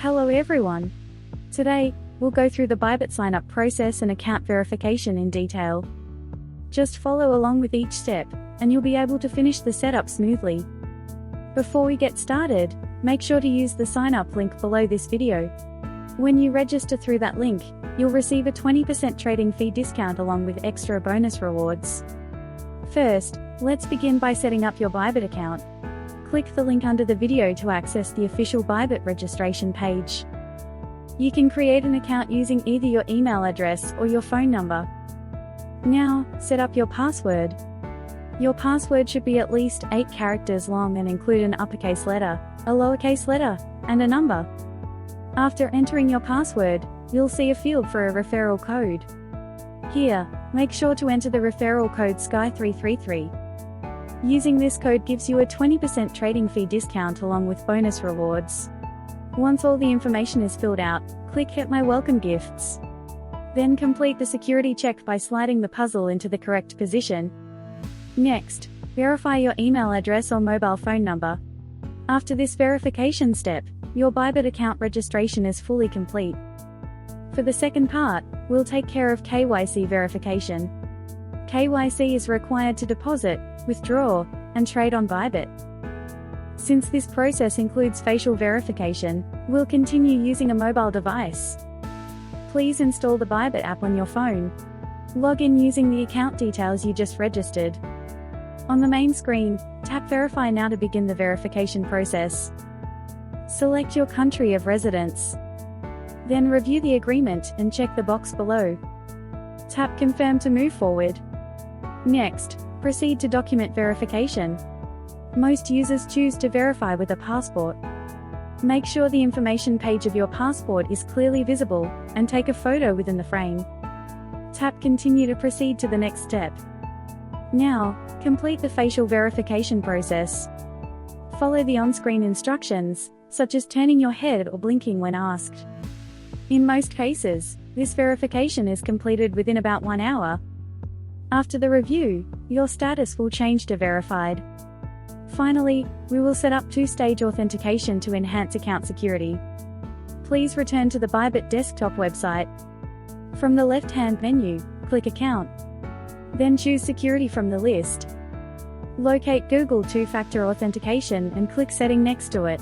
Hello everyone. Today, we'll go through the Bybit sign-up process and account verification in detail. Just follow along with each step, and you'll be able to finish the setup smoothly. Before we get started, make sure to use the sign-up link below this video. When you register through that link, you'll receive a 20% trading fee discount along with extra bonus rewards. First, let's begin by setting up your Bybit account. Click the link under the video to access the official Bybit registration page. You can create an account using either your email address or your phone number. Now, set up your password. Your password should be at least 8 characters long and include an uppercase letter, a lowercase letter, and a number. After entering your password, you'll see a field for a referral code. Here, make sure to enter the referral code SKY333. Using this code gives you a 20% trading fee discount along with bonus rewards. Once all the information is filled out, click Get My Welcome Gifts. Then complete the security check by sliding the puzzle into the correct position. Next, verify your email address or mobile phone number. After this verification step, your Bybit account registration is fully complete. For the second part, we'll take care of KYC verification. KYC is required to deposit, withdraw, and trade on Bybit. Since this process includes facial verification, we'll continue using a mobile device. Please install the Bybit app on your phone. Log in using the account details you just registered. On the main screen, tap Verify Now to begin the verification process. Select your country of residence. Then review the agreement and check the box below. Tap Confirm to move forward. Next, proceed to document verification. Most users choose to verify with a passport. Make sure the information page of your passport is clearly visible, and take a photo within the frame. Tap Continue to proceed to the next step. Now, complete the facial verification process. Follow the on-screen instructions, such as turning your head or blinking when asked. In most cases, this verification is completed within about 1 hour. After the review, your status will change to verified. Finally, we will set up two-stage authentication to enhance account security. Please return to the Bybit desktop website. From the left-hand menu, click Account. Then choose Security from the list. Locate Google Two-Factor Authentication and click Setting next to it.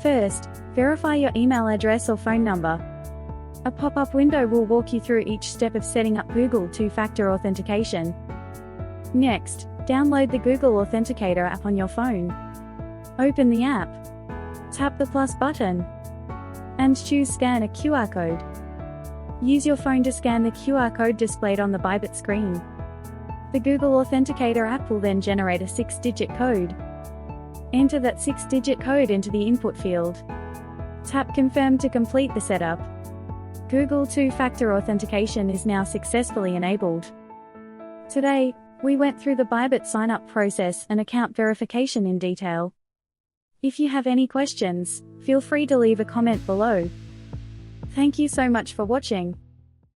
First, verify your email address or phone number. A pop-up window will walk you through each step of setting up Google Two-Factor Authentication. Next, download the Google Authenticator app on your phone. Open the app. Tap the plus button. And choose Scan a QR code. Use your phone to scan the QR code displayed on the Bybit screen. The Google Authenticator app will then generate a 6-digit code. Enter that 6-digit code into the input field. Tap Confirm to complete the setup. Google Two-Factor Authentication is now successfully enabled. Today, we went through the Bybit sign-up process and account verification in detail. If you have any questions, feel free to leave a comment below. Thank you so much for watching.